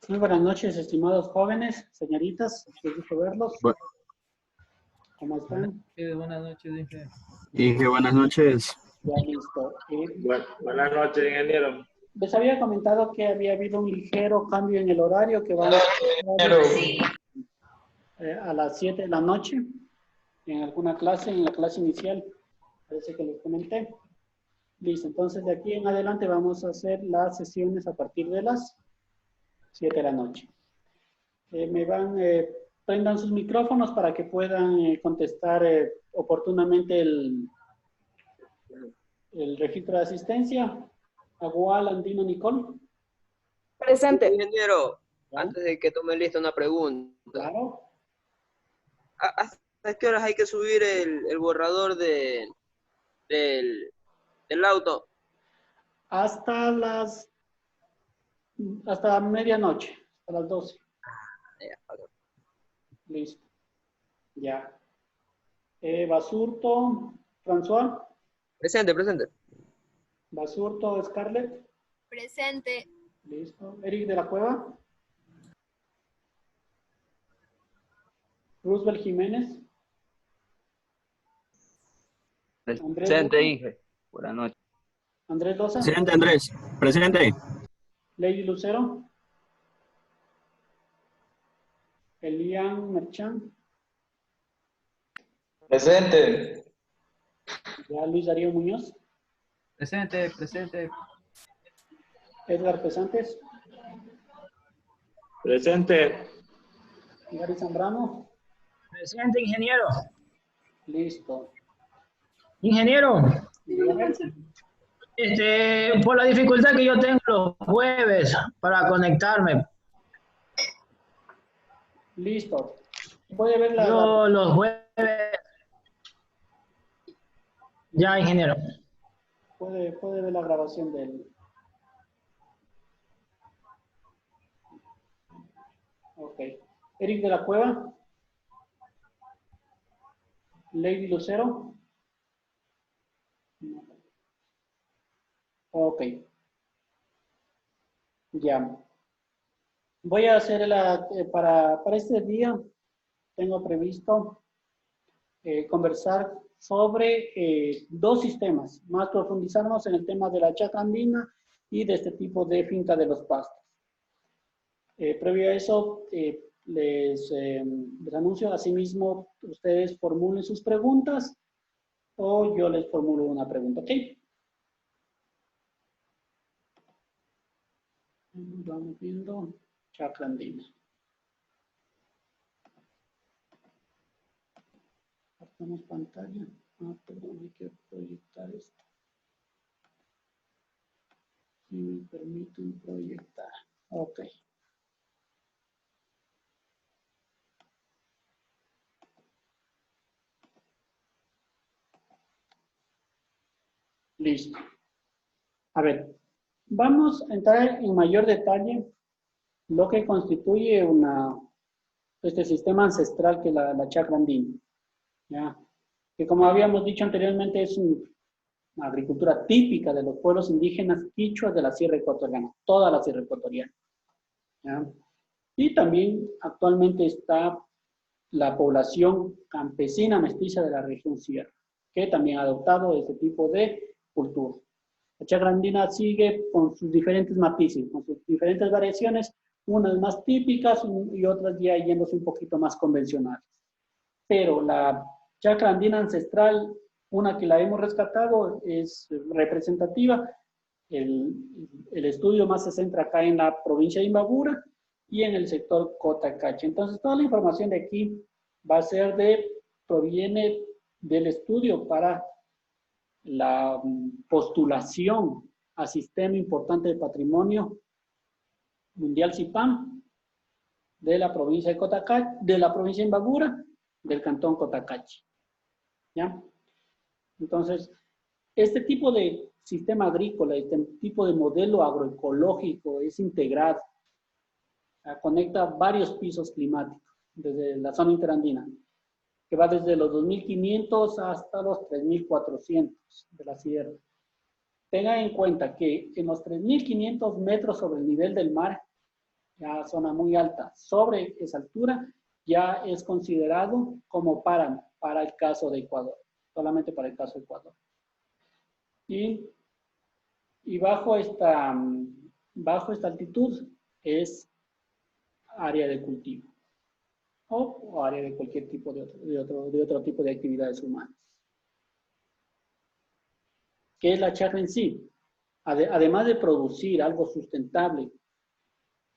Muy buenas noches, estimados jóvenes, señoritas, qué gusto verlos. Bu- ¿Cómo están? Buenas noches, Inge. Inge, buenas noches. Ya listo. Buenas noches, ingeniero. Les había comentado que había habido un ligero cambio en el horario que va a las 7 de la noche en alguna clase, en la clase inicial. Parece que les comenté. Listo, entonces de aquí en adelante vamos a hacer las sesiones a partir de las 7 de la noche. Prendan sus micrófonos para que puedan contestar oportunamente el registro de asistencia. Agual, Andino, Nicole. Presente. Ingeniero, ¿Ya? antes de que tome lista una pregunta. Claro. ¿Hasta qué horas hay que subir el borrador del auto? Hasta medianoche, hasta las 12. Listo. Ya. Basurto, François. Presente. Basurto, Scarlett. Presente. Listo. Eric de la Cueva. Roosevelt Jiménez. Andrés Presente, Loza. Inge. Buenas noches. Andrés Loza. Presente, Andrés. Presente. Lady Lucero. Elian Merchan. Presente. Ya Luis Darío Muñoz. Presente. Edgar Pesantes. Presente. Gary Zambrano. Presente, ingeniero. Listo. Ingeniero, Dígame. por la dificultad que yo tengo los jueves para conectarme. Listo. Puede ver Yo los jueves. Ya, ingeniero. puede ver la grabación del. Ok. Eric de la Cueva. Lady Lucero. Ok. Ya. Voy a hacer para este día, tengo previsto conversar sobre dos sistemas, más profundizarnos en el tema de la chacra andina y de este tipo de finca de los pastos. Previo a eso, les anuncio, asimismo, ustedes formulen sus preguntas o yo les formulo una pregunta, ¿ok? Vamos viendo chacra andina. Compartamos pantalla. Perdón, hay que proyectar esto. Si me permiten proyectar. Ok. Listo. A ver, vamos a entrar en mayor detalle lo que constituye este sistema ancestral que es la chacra andina. ¿Ya? Que como habíamos dicho anteriormente es una agricultura típica de los pueblos indígenas quichuas de la Sierra Ecuatoriana, toda la Sierra Ecuatoriana. ¿Ya? Y también actualmente está la población campesina mestiza de la región Sierra, que también ha adoptado este tipo de cultura. La chacra andina sigue con sus diferentes matices, con sus diferentes variaciones, unas más típicas y otras ya yéndose un poquito más convencionales. Pero la chacra andina ancestral, una que la hemos rescatado, es representativa. El estudio más se centra acá en la provincia de Imbabura y en el sector Cotacachi. Entonces, toda la información de aquí va a ser proviene del estudio para la postulación a Sistema Importante de Patrimonio Mundial CIPAM de la provincia de Cotacachi, de la provincia de Imbabura, del cantón Cotacachi. ¿Ya? Entonces, este tipo de sistema agrícola, este tipo de modelo agroecológico es integrado, conecta varios pisos climáticos desde la zona interandina, que va desde los 2.500 hasta los 3.400 de la sierra. Tengan en cuenta que en los 3.500 metros sobre el nivel del mar ya zona muy alta, sobre esa altura, ya es considerado como páramo para el caso de Ecuador, solamente para el caso de Ecuador. Y bajo esta altitud es área de cultivo o área de cualquier tipo de otro tipo de actividades humanas. ¿Qué es la chacra en sí? Además de producir algo sustentable,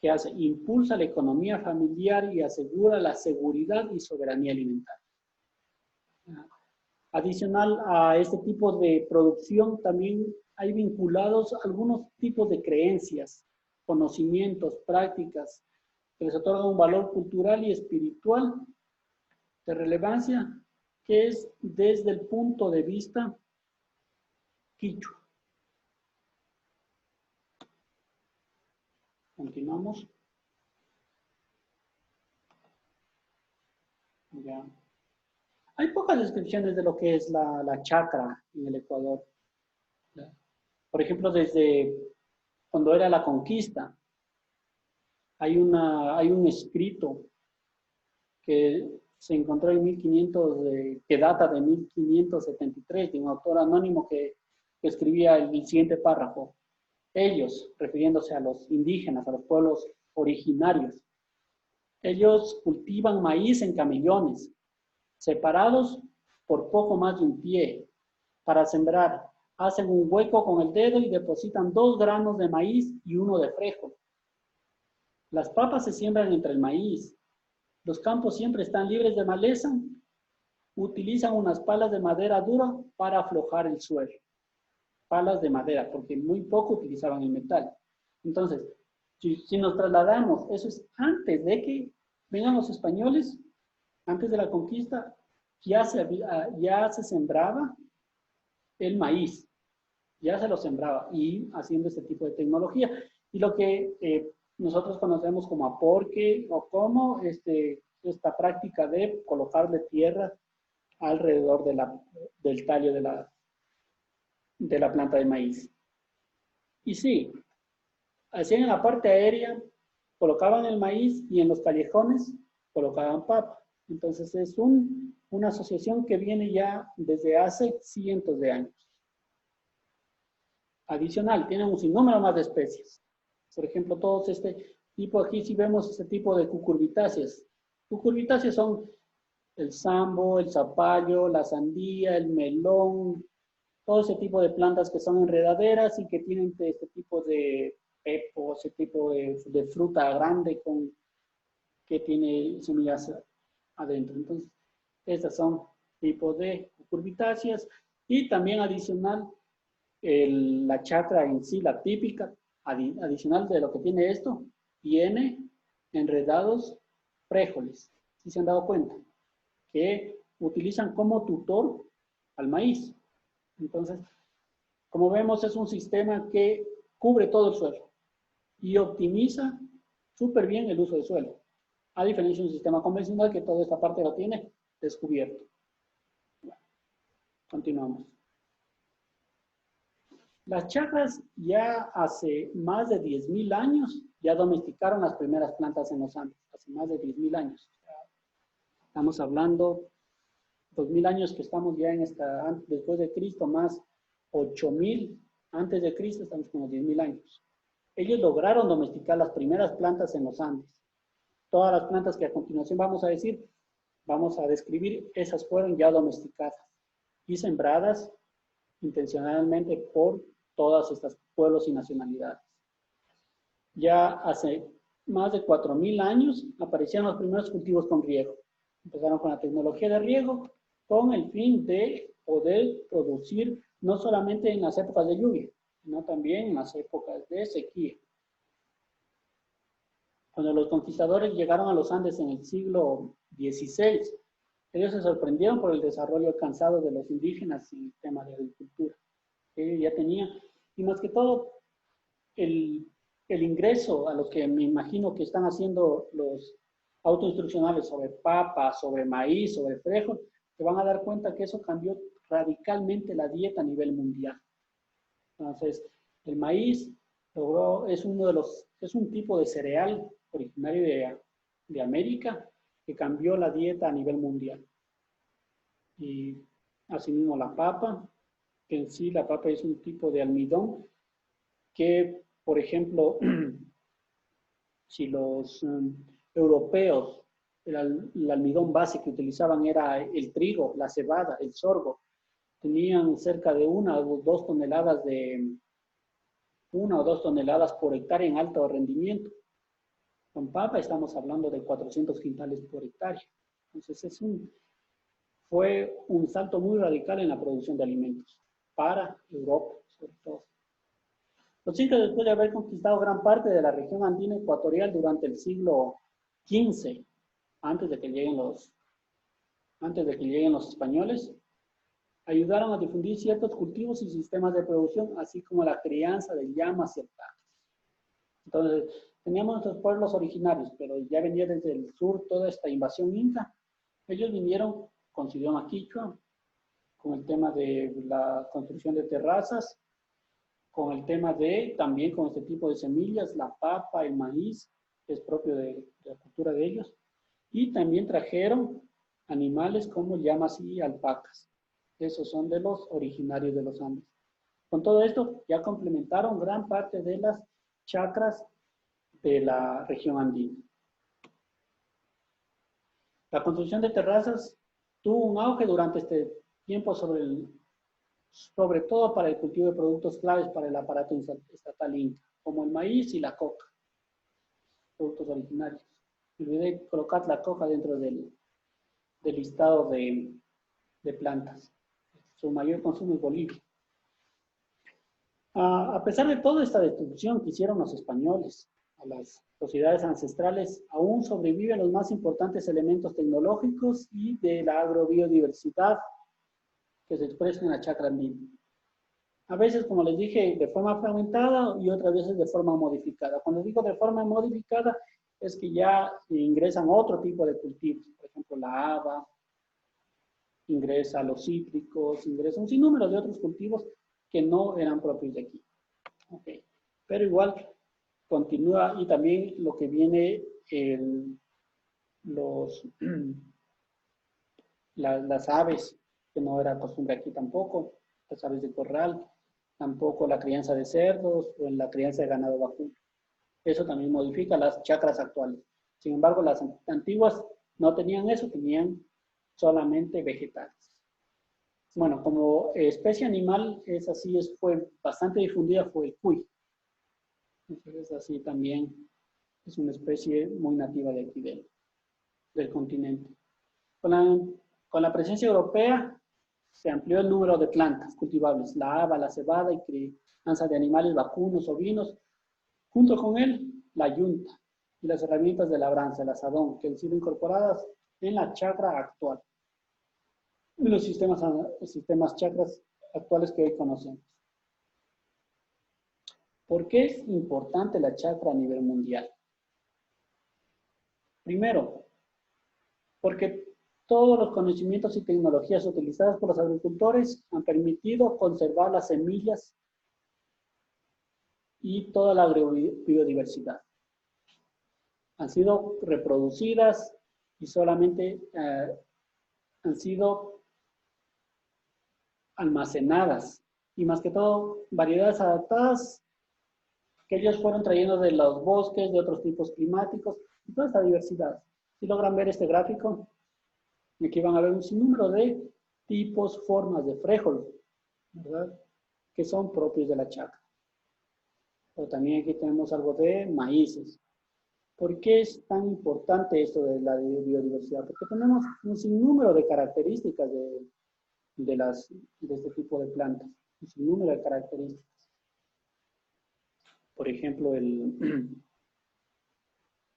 que hace, impulsa la economía familiar y asegura la seguridad y soberanía alimentaria. Adicional a este tipo de producción, también hay vinculados algunos tipos de creencias, conocimientos, prácticas, que les otorgan un valor cultural y espiritual de relevancia, que es desde el punto de vista quichua. Continuamos. Ya. Hay pocas descripciones de lo que es la chacra en el Ecuador. Por ejemplo, desde cuando era la conquista, hay un escrito que se encontró en 1500, que data de 1573, de un autor anónimo que escribía el siguiente párrafo. Ellos, refiriéndose a los indígenas, a los pueblos originarios, ellos cultivan maíz en camellones, separados por poco más de un pie. Para sembrar, hacen un hueco con el dedo y depositan 2 granos de maíz y 1 de frijol. Las papas se siembran entre el maíz. Los campos siempre están libres de maleza. Utilizan unas palas de madera dura para aflojar el suelo. Palas de madera, porque muy poco utilizaban el metal. Entonces, si nos trasladamos, eso es antes de que vengan los españoles, antes de la conquista, ya se sembraba el maíz, ya se lo sembraba, y haciendo este tipo de tecnología. Y lo que nosotros conocemos como aporque, o como esta práctica de colocarle tierra alrededor del tallo de la planta de maíz. Y sí, hacían en la parte aérea, colocaban el maíz y en los callejones colocaban papa. Entonces es una asociación que viene ya desde hace cientos de años. Adicional, tienen un sinnúmero más de especies. Por ejemplo, todos este tipo, aquí sí vemos este tipo de cucurbitáceas. Cucurbitáceas son el sambo, el zapallo, la sandía, el melón, todo ese tipo de plantas que son enredaderas y que tienen este tipo de pepo, ese tipo de fruta grande que tiene semillas adentro. Entonces, estas son tipos de cucurbitáceas. Y también adicional, la chacra en sí, la típica, adicional de lo que tiene esto, tiene enredados frijoles. ¿Sí se han dado cuenta? Que utilizan como tutor al maíz. Entonces, como vemos, es un sistema que cubre todo el suelo y optimiza súper bien el uso del suelo, a diferencia de un sistema convencional que toda esta parte lo tiene descubierto. Bueno, continuamos. Las chacras ya hace más de 10.000 años ya domesticaron las primeras plantas en los Andes, hace más de 10.000 años. Estamos hablando 2.000 años que estamos ya en después de Cristo, más 8.000 antes de Cristo, estamos como 10.000 años. Ellos lograron domesticar las primeras plantas en los Andes. Todas las plantas que a continuación vamos a describir, esas fueron ya domesticadas y sembradas intencionalmente por todas estas pueblos y nacionalidades. Ya hace más de 4.000 años aparecieron los primeros cultivos con riego. Empezaron con la tecnología de riego con el fin de poder producir no solamente en las épocas de lluvia, sino también en las épocas de sequía. Cuando los conquistadores llegaron a los Andes en el siglo XVI, ellos se sorprendieron por el desarrollo alcanzado de los indígenas en el tema de agricultura. Ellos ya tenían, y más que todo, el ingreso a lo que me imagino que están haciendo los autoinstruccionales sobre papa, sobre maíz, sobre frijol, se van a dar cuenta que eso cambió radicalmente la dieta a nivel mundial. Entonces, el maíz es uno de los Es un tipo de cereal originario de América que cambió la dieta a nivel mundial. Y asimismo la papa, que en sí la papa es un tipo de almidón que, por ejemplo, si los europeos, el almidón base que utilizaban era el trigo, la cebada, el sorgo, tenían cerca de 1 o 2 toneladas por hectárea en alto rendimiento. Con papa estamos hablando de 400 quintales por hectárea. Entonces fue un salto muy radical en la producción de alimentos para Europa, sobre todo. Los incas, después de haber conquistado gran parte de la región andina ecuatorial durante el siglo XV, antes de que lleguen los españoles, ayudaron a difundir ciertos cultivos y sistemas de producción, así como la crianza de llamas y alpacas. Entonces, teníamos nuestros pueblos originarios, pero ya venía desde el sur toda esta invasión inca. Ellos vinieron con su idioma quichua, con el tema de la construcción de terrazas, con el tema también con este tipo de semillas, la papa, el maíz, que es propio de la cultura de ellos, y también trajeron animales como llamas y alpacas. Esos son de los originarios de los Andes. Con todo esto, ya complementaron gran parte de las chacras de la región andina. La construcción de terrazas tuvo un auge durante este tiempo, sobre todo para el cultivo de productos claves para el aparato estatal inca, como el maíz y la coca, productos originarios. Olvidé colocar la coca dentro del listado de plantas. Su mayor consumo es Bolivia. A pesar de toda esta destrucción que hicieron los españoles a las sociedades ancestrales, aún sobreviven los más importantes elementos tecnológicos y de la agrobiodiversidad que se expresan en la chacra andina. A veces, como les dije, de forma fragmentada y otras veces de forma modificada. Cuando digo de forma modificada, es que ya ingresan otro tipo de cultivos, por ejemplo, la haba, ingresa los cítricos, ingresa un sinnúmero de otros cultivos que no eran propios de aquí. Okay. Pero igual continúa, y también lo que viene, las aves, que no era costumbre aquí tampoco, las aves de corral, tampoco la crianza de cerdos o la crianza de ganado vacuno. Eso también modifica las chacras actuales. Sin embargo, las antiguas no tenían eso, tenían solamente vegetales. Bueno, como especie animal, fue bastante difundida, fue el cuy. Entonces, así también es una especie muy nativa de aquí del continente. Con la presencia europea, se amplió el número de plantas cultivables, la haba, la cebada y crianza de animales vacunos, ovinos, junto con él, la yunta y las herramientas de labranza, el asadón, que han sido incorporadas en la chacra actual, en los sistemas chacras actuales que hoy conocemos. ¿Por qué es importante la chacra a nivel mundial? Primero, porque todos los conocimientos y tecnologías utilizadas por los agricultores han permitido conservar las semillas y toda la biodiversidad. Han sido reproducidas y solamente han sido almacenadas, y más que todo variedades adaptadas que ellos fueron trayendo de los bosques, de otros tipos climáticos, y toda esta diversidad. Si logran ver este gráfico, aquí van a ver un sinnúmero de tipos, formas de frijol, ¿verdad?, que son propios de la chacra. Pero también aquí tenemos algo de maíces. ¿Por qué es tan importante esto de la biodiversidad? Porque tenemos un sinnúmero de características de este tipo de plantas, un sinnúmero de características. Por ejemplo,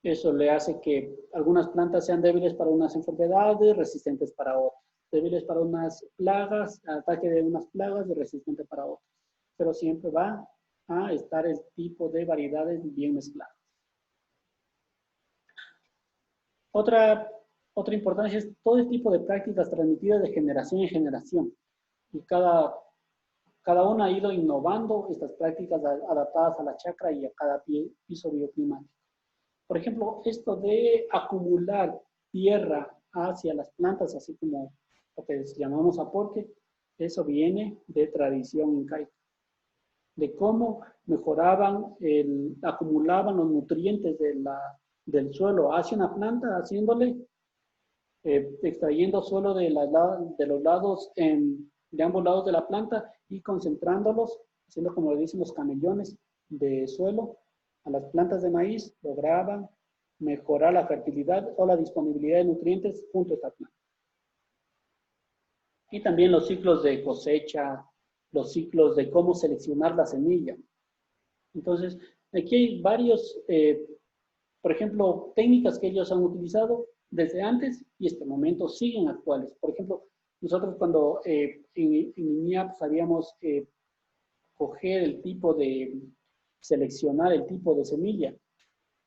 eso le hace que algunas plantas sean débiles para unas enfermedades, resistentes para otras. Débiles para unas plagas, ataque de unas plagas y resistente para otras. Pero siempre va a estar el tipo de variedades bien mezcladas. Otra importancia es todo este tipo de prácticas transmitidas de generación en generación. Y cada cada una ha ido innovando estas prácticas adaptadas a la chacra y a cada piso bioclimático. Por ejemplo, esto de acumular tierra hacia las plantas, así como lo que llamamos aporte, eso viene de tradición incaica, de cómo mejoraban, acumulaban los nutrientes del suelo hacia una planta, haciéndole, extrayendo suelo de los lados, de ambos lados de la planta y concentrándolos, haciendo como le dicen los camellones de suelo a las plantas de maíz, lograban mejorar la fertilidad o la disponibilidad de nutrientes junto a esta planta. Y también los ciclos de cosecha, los ciclos de cómo seleccionar la semilla. Entonces, aquí hay varios, por ejemplo, técnicas que ellos han utilizado desde antes y este momento siguen actuales. Por ejemplo, nosotros cuando en INIAP sabíamos coger el tipo de, seleccionar el tipo de semilla.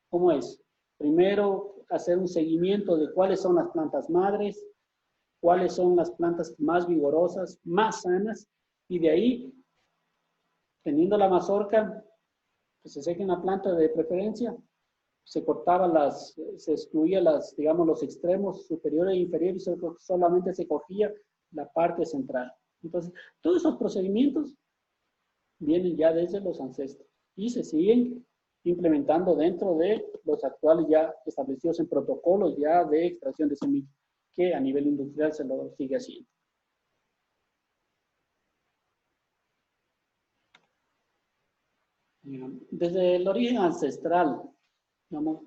¿Cómo es? Primero, hacer un seguimiento de cuáles son las plantas madres, cuáles son las plantas más vigorosas, más sanas, y de ahí, teniendo la mazorca, que se seque en la planta de preferencia, se cortaba se excluía digamos, los extremos superiores e inferiores y solamente se cogía la parte central. Entonces, todos esos procedimientos vienen ya desde los ancestros y se siguen implementando dentro de los actuales ya establecidos en protocolos ya de extracción de semillas, que a nivel industrial se lo sigue haciendo. Desde el origen ancestral, digamos,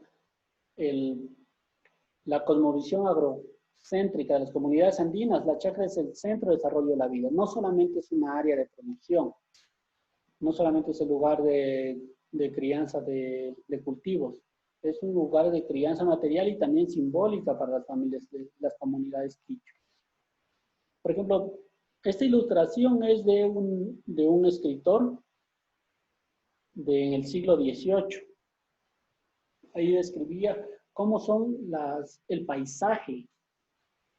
la cosmovisión agrocéntrica de las comunidades andinas, la chacra es el centro de desarrollo de la vida. No solamente es una área de producción, no solamente es el lugar de crianza de cultivos, es un lugar de crianza material y también simbólica para las familias de las comunidades quichua. Por ejemplo, esta ilustración es de un escritor en el siglo XVIII. Ahí describía cómo son el paisaje.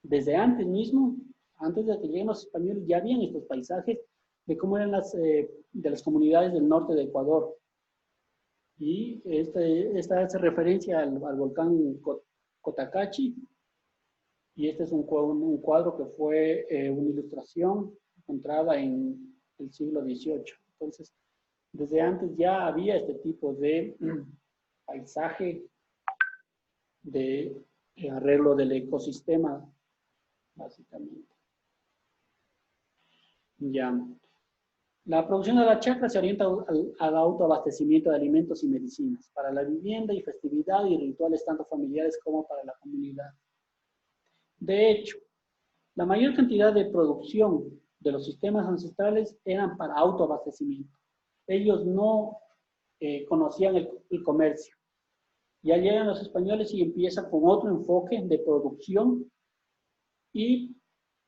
Desde antes mismo, antes de que lleguen los españoles, ya habían estos paisajes de cómo eran de las comunidades del norte de Ecuador. Y esta hace referencia al volcán Cotacachi. Y este es un cuadro que fue una ilustración encontrada en el siglo XVIII. Entonces, desde antes ya había este tipo de paisaje, de arreglo del ecosistema, básicamente. Ya. La producción de la chacra se orienta al autoabastecimiento de alimentos y medicinas para la vivienda y festividad y rituales tanto familiares como para la comunidad. De hecho, la mayor cantidad de producción de los sistemas ancestrales eran para autoabastecimiento. Ellos no conocían el comercio. Ya llegan los españoles y empiezan con otro enfoque de producción y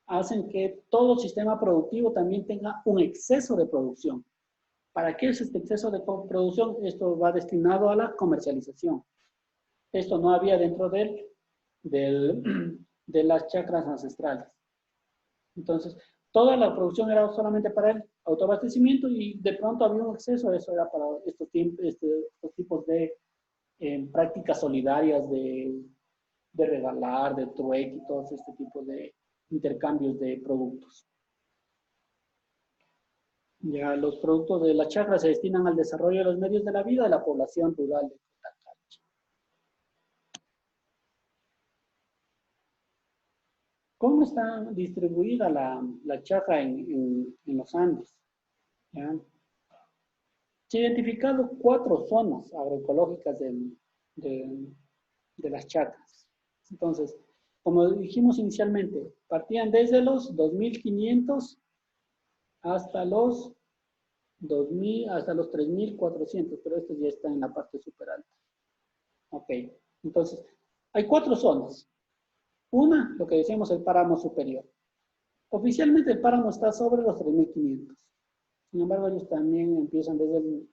hacen que todo sistema productivo también tenga un exceso de producción. ¿Para qué es este exceso de producción? Esto va destinado a la comercialización. Esto no había dentro de las chacras ancestrales. Entonces, toda la producción era solamente para el autoabastecimiento y de pronto había un exceso, eso era para estos tipos de prácticas solidarias de regalar, de trueque y todo este tipo de intercambios de productos. Ya los productos de la chacra se destinan al desarrollo de los medios de la vida de la población rural de Cotacachi. ¿Cómo está distribuida la chacra en los Andes? ¿Ya? Se han identificado 4 zonas agroecológicas de las chacras. Entonces, como dijimos inicialmente, partían desde los 2.500 hasta los 3.400, pero estos ya están en la parte super alta. Ok, entonces, hay 4 zonas. Una, lo que decíamos, el páramo superior. Oficialmente el páramo está sobre los 3.500. Sin embargo, ellos también empiezan desde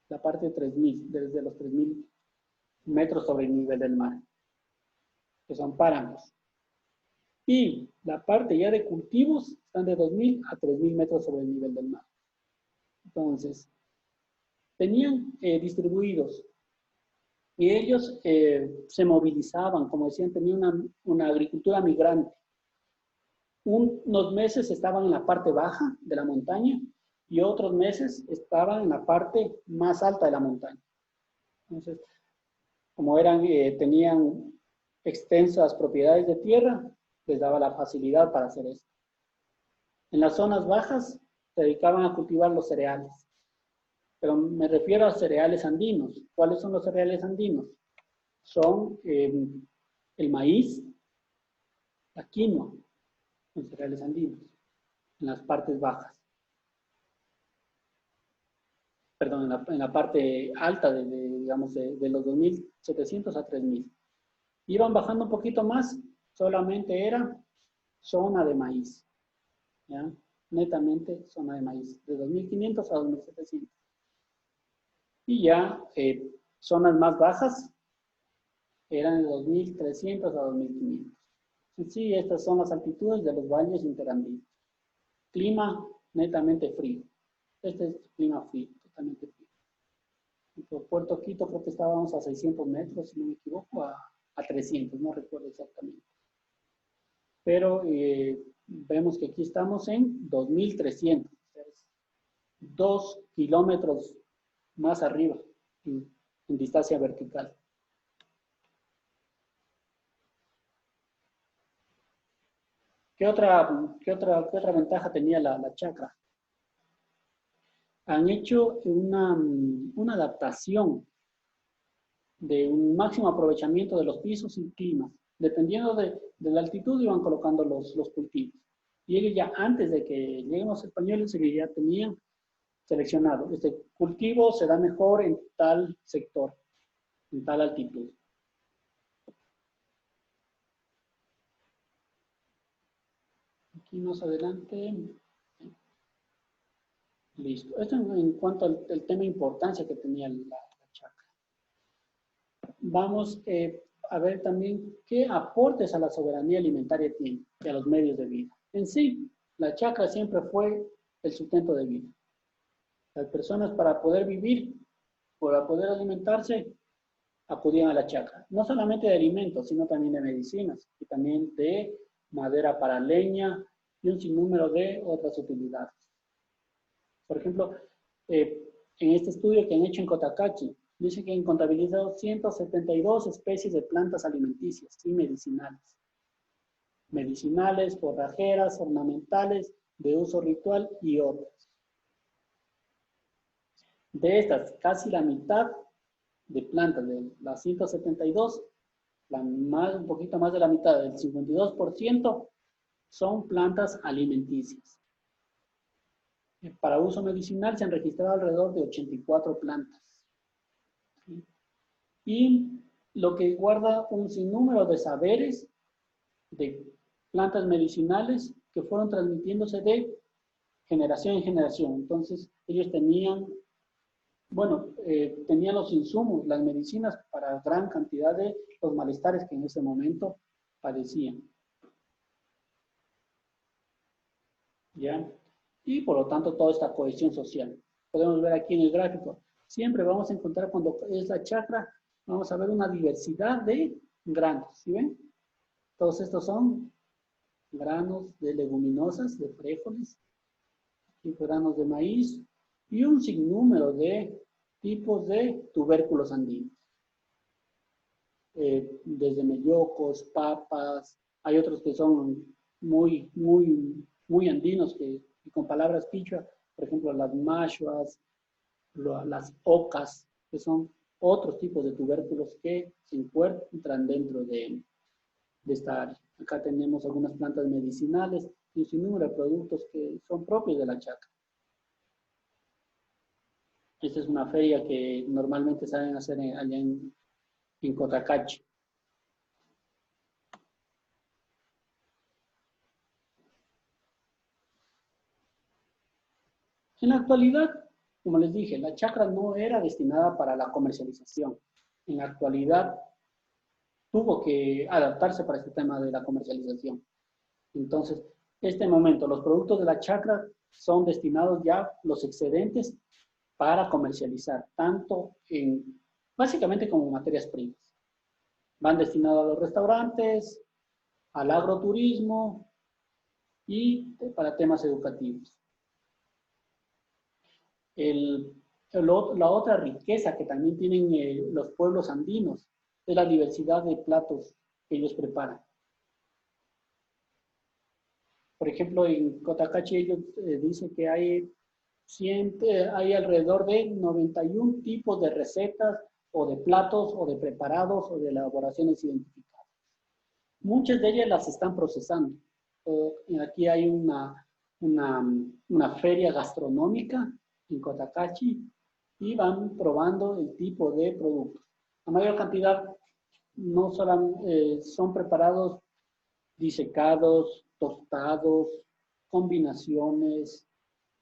la parte de 3.000, desde los 3.000 metros sobre el nivel del mar, que son páramos. Y la parte ya de cultivos están de 2.000 a 3.000 metros sobre el nivel del mar. Entonces, tenían distribuidos y ellos se movilizaban, como decían, tenían una agricultura migrante. Unos meses estaban en la parte baja de la montaña y otros meses estaban en la parte más alta de la montaña. Entonces, como tenían extensas propiedades de tierra, les daba la facilidad para hacer esto. En las zonas bajas se dedicaban a cultivar los cereales. Pero me refiero a cereales andinos. ¿Cuáles son los cereales andinos? Son el maíz, la quinoa, los cereales andinos, en las partes bajas. Perdón, en la parte alta, digamos, de los 2.700 a 3.000. Iban bajando un poquito más, solamente era zona de maíz. ¿Ya? Netamente zona de maíz, de 2.500 a 2.700. Y ya zonas más bajas eran de 2.300 a 2.500. Sí, estas son las altitudes de los valles interandinos. Clima netamente frío. Este es clima frío, totalmente frío. Por Puerto Quito creo que estábamos a 600 metros, si no me equivoco, a 300, no recuerdo exactamente. Pero vemos que aquí estamos en 2.300, 2 kilómetros más arriba, en distancia vertical. ¿Qué otra ventaja tenía la chacra? Han hecho una adaptación de un máximo aprovechamiento de los pisos y climas. Dependiendo de la altitud iban colocando los cultivos. Y ellos ya antes de que lleguen los españoles, ellos ya tenían seleccionado. Este cultivo se da mejor en tal sector, en tal altitud. Aquí más adelante. Listo. Esto en cuanto al tema de importancia que tenía la chacra. Vamos a ver también qué aportes a la soberanía alimentaria tiene y a los medios de vida. En sí, la chacra siempre fue el sustento de vida. Las personas para poder vivir, para poder alimentarse, acudían a la chacra. No solamente de alimentos, sino también de medicinas y también de madera para leña y un sinnúmero de otras utilidades. Por ejemplo, en este estudio que han hecho en Cotacachi, dice que han contabilizado 172 especies de plantas alimenticias y medicinales. Medicinales, forrajeras, ornamentales, de uso ritual y otras. De estas, casi la mitad de plantas, de las 172, un poquito más de la mitad, del 52%, son plantas alimenticias. Para uso medicinal se han registrado alrededor de 84 plantas. ¿Sí? Y lo que guarda un sinnúmero de saberes de plantas medicinales que fueron transmitiéndose de generación en generación. Entonces, ellos tenían los insumos, las medicinas para gran cantidad de los malestares que en ese momento padecían. ¿Ya? Y por lo tanto toda esta cohesión social. Podemos ver aquí en el gráfico. Siempre vamos a encontrar cuando es la chacra, vamos a ver una diversidad de granos. ¿Sí ven? Todos estos son granos de leguminosas, de frijoles, y granos de maíz y un sinnúmero de tipos de tubérculos andinos. Desde mellocos, papas, hay otros que son muy andinos, y con palabras quichua, por ejemplo, las machuas, las ocas, que son otros tipos de tubérculos que se encuentran dentro de esta área. Acá tenemos algunas plantas medicinales y un sinnúmero de productos que son propios de la chacra. Esta es una feria que normalmente saben hacer allá en Cotacachi. En la actualidad, como les dije, la chacra no era destinada para la comercialización. En la actualidad tuvo que adaptarse para este tema de la comercialización. Entonces, este momento, los productos de la chacra son destinados ya los excedentes para comercializar, tanto básicamente como materias primas. Van destinados a los restaurantes, al agroturismo y para temas educativos. La otra riqueza que también tienen los pueblos andinos es la diversidad de platos que ellos preparan. Por ejemplo, en Cotacachi ellos dicen que hay alrededor de 91 tipos de recetas o de platos o de preparados o de elaboraciones identificadas. Muchas de ellas las están procesando. Aquí hay una feria gastronómica en Cotacachi y van probando el tipo de productos. La mayor cantidad no solamente son preparados disecados, tostados, combinaciones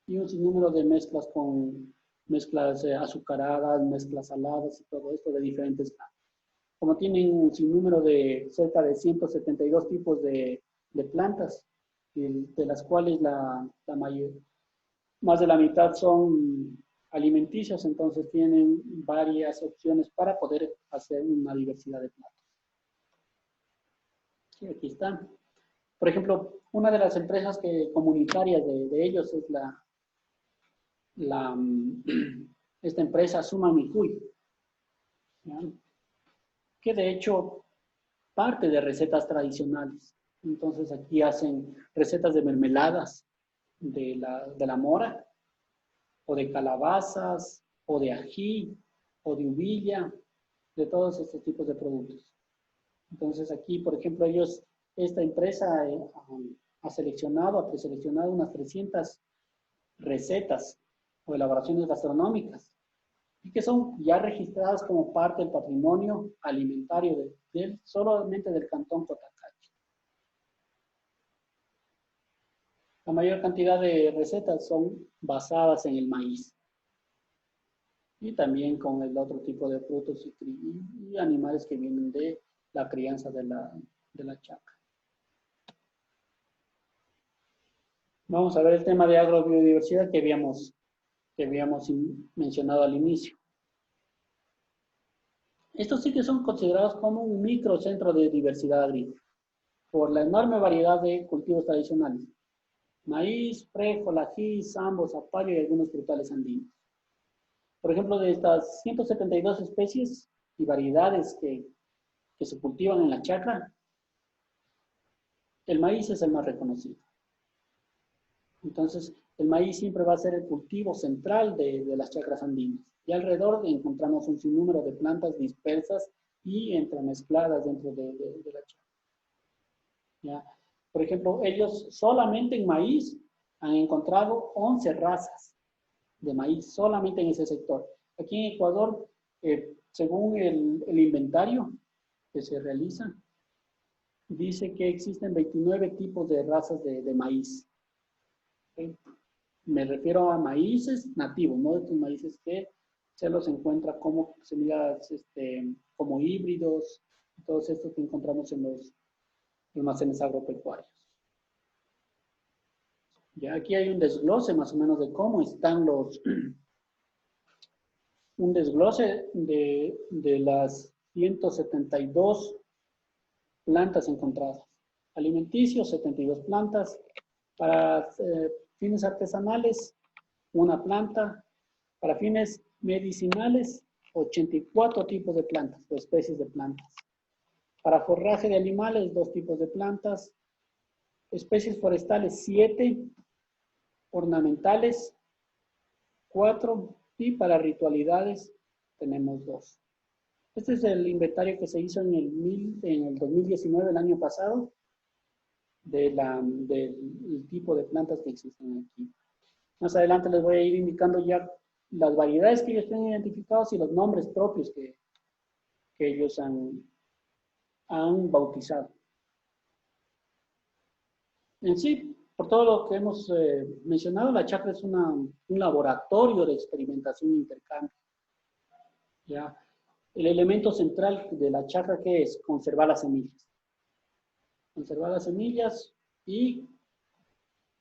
y un sinnúmero de mezclas con mezclas azucaradas, mezclas saladas y todo esto de diferentes granos. Como tienen un sinnúmero de cerca de 172 tipos de plantas, de las cuales más de la mitad son alimenticias, entonces tienen varias opciones para poder hacer una diversidad de platos. Sí, aquí están. Por ejemplo, una de las empresas comunitarias de ellos es esta empresa Suma Micuy, ¿ya? Que de hecho parte de recetas tradicionales. Entonces aquí hacen recetas de mermeladas de la mora, o de calabazas, o de ají, o de uvilla, de todos estos tipos de productos. Entonces aquí, por ejemplo, esta empresa ha preseleccionado unas 300 recetas o elaboraciones gastronómicas y que son ya registradas como parte del patrimonio alimentario solamente del Cantón Cotacachi. La mayor cantidad de recetas son basadas en el maíz y también con el otro tipo de frutos y animales que vienen de la crianza de la chacra. Vamos a ver el tema de agrobiodiversidad que habíamos mencionado al inicio. Estos sitios son considerados como un microcentro de diversidad agrícola por la enorme variedad de cultivos tradicionales: maíz, frijol, ají, sambo, zapallo y algunos frutales andinos. Por ejemplo, de estas 172 especies y variedades que se cultivan en la chacra, el maíz es el más reconocido. Entonces, el maíz siempre va a ser el cultivo central de las chacras andinas. Y alrededor encontramos un sinnúmero de plantas dispersas y entremezcladas dentro de la chacra. ¿Ya? Por ejemplo, ellos solamente en maíz han encontrado 11 razas de maíz, solamente en ese sector. Aquí en Ecuador, según el inventario que se realiza, dice que existen 29 tipos de razas de maíz. ¿Okay? Me refiero a maíces nativos, no de estos maíces que se los encuentra como semillas, como híbridos, todos estos que encontramos en los almacenes agropecuarios. Ya aquí hay un desglose más o menos de cómo están un desglose de las 172 plantas encontradas. Alimenticios, 72 plantas. Para fines artesanales, una planta. Para fines medicinales, 84 tipos de plantas o especies de plantas. Para forraje de animales, 2 tipos de plantas. Especies forestales, 7. Ornamentales, 4. Y para ritualidades, tenemos 2. Este es el inventario que se hizo en el 2019, el año pasado, del tipo de plantas que existen aquí. Más adelante les voy a ir indicando ya las variedades que ellos tienen identificados y los nombres propios que ellos han bautizado. En sí, por todo lo que hemos mencionado, la chacra es un laboratorio de experimentación e intercambio. ¿Ya? El elemento central de la chacra, ¿qué es? Conservar las semillas. Conservar las semillas y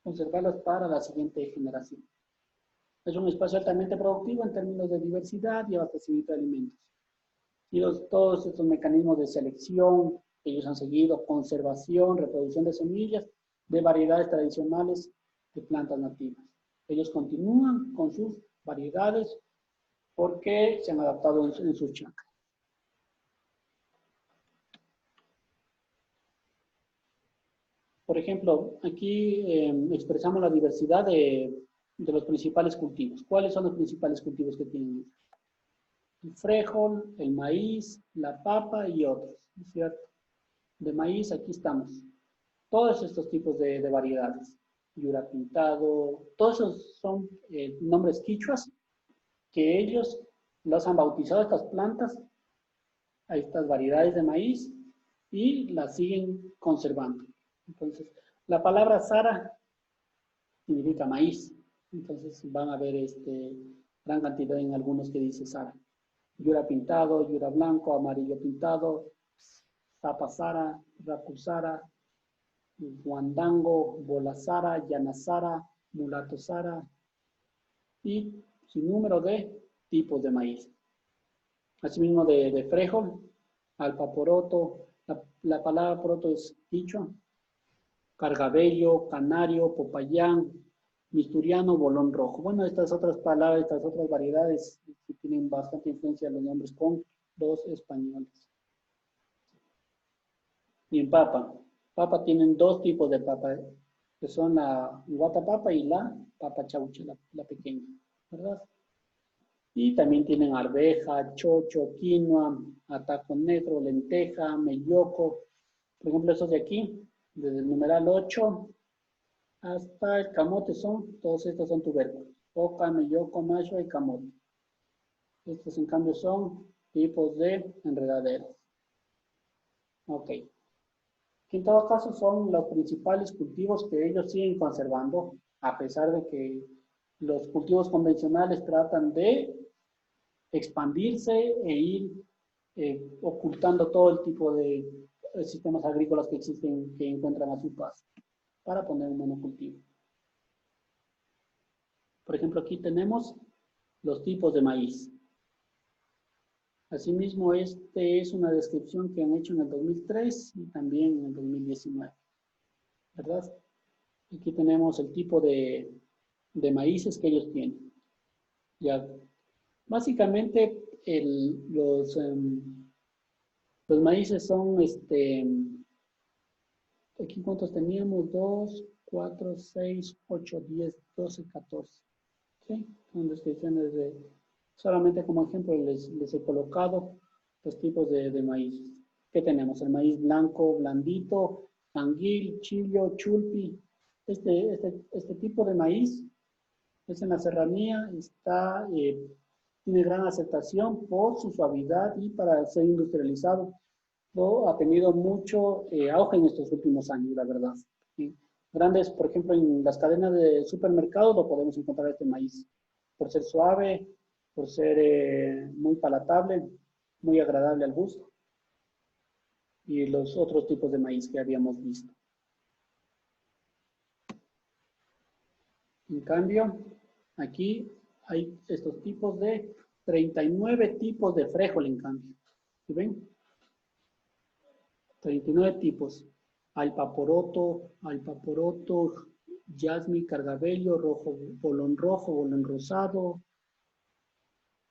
conservarlas para la siguiente generación. Es un espacio altamente productivo en términos de diversidad y abastecimiento de alimentos. Y todos estos mecanismos de selección que ellos han seguido, conservación, reproducción de semillas, de variedades tradicionales de plantas nativas. Ellos continúan con sus variedades porque se han adaptado en sus chacras. Por ejemplo, aquí expresamos la diversidad de los principales cultivos. ¿Cuáles son los principales cultivos que tienen? El frijol, el maíz, la papa y otros, ¿no es cierto? De maíz, aquí estamos. Todos estos tipos de variedades. Yura pintado, todos esos son nombres quichuas que ellos los han bautizado, estas plantas, a estas variedades de maíz, y las siguen conservando. Entonces, la palabra Sara significa maíz. Entonces, van a ver gran cantidad en algunos que dice Sara. Yura pintado, yura blanco, amarillo pintado, zapa Sara, rapu Sara, guandango, bola Sara, llana Sara, mulato Sara, y sin número de tipos de maíz. Asimismo de frijol, alpaporoto, la palabra poroto es quichua, cargabello, canario, popayán, misturiano, bolón rojo. Bueno, estas otras palabras, estas otras variedades que tienen bastante influencia en los nombres con los españoles. Y en papa. Papa tienen dos tipos de papa, que son la guatapapa y la papa chaucha, la pequeña, ¿verdad? Y también tienen arveja, chocho, quinoa, ataco negro, lenteja, melloco. Por ejemplo, estos de aquí, desde el numeral 8 hasta el camote todos estos son tubérculos. Oca, melloco, macho y camote. Estos en cambio son tipos de enredaderas. Ok. Que en todo caso son los principales cultivos que ellos siguen conservando, a pesar de que los cultivos convencionales tratan de expandirse e ir ocultando todo el tipo de sistemas agrícolas que existen, que encuentran a su paso, para poner un monocultivo. Por ejemplo, aquí tenemos los tipos de maíz. Asimismo, es una descripción que han hecho en el 2003 y también en el 2019, ¿verdad? Aquí tenemos el tipo de maíces que ellos tienen. Ya, básicamente, los maíces son, aquí cuántos teníamos, 2, 4, 6, 8, 10, 12, 14. ¿Sí? Son descripciones solamente como ejemplo les he colocado los tipos de maíz. ¿Qué tenemos? El maíz blanco, blandito, anguil, chillo, chulpi. Este tipo de maíz es en la serranía, tiene gran aceptación por su suavidad y para ser industrializado. Ha tenido mucho auge en estos últimos años, la verdad. ¿Sí? Grandes, por ejemplo, en las cadenas de supermercados lo podemos encontrar este maíz. Por ser suave, por ser muy palatable, muy agradable al gusto. Y los otros tipos de maíz que habíamos visto. En cambio, aquí hay estos tipos de 39 tipos de frijol, en cambio. ¿Sí ven? 39 tipos. Alpaporoto, yasmi, cargabello, bolón rosado,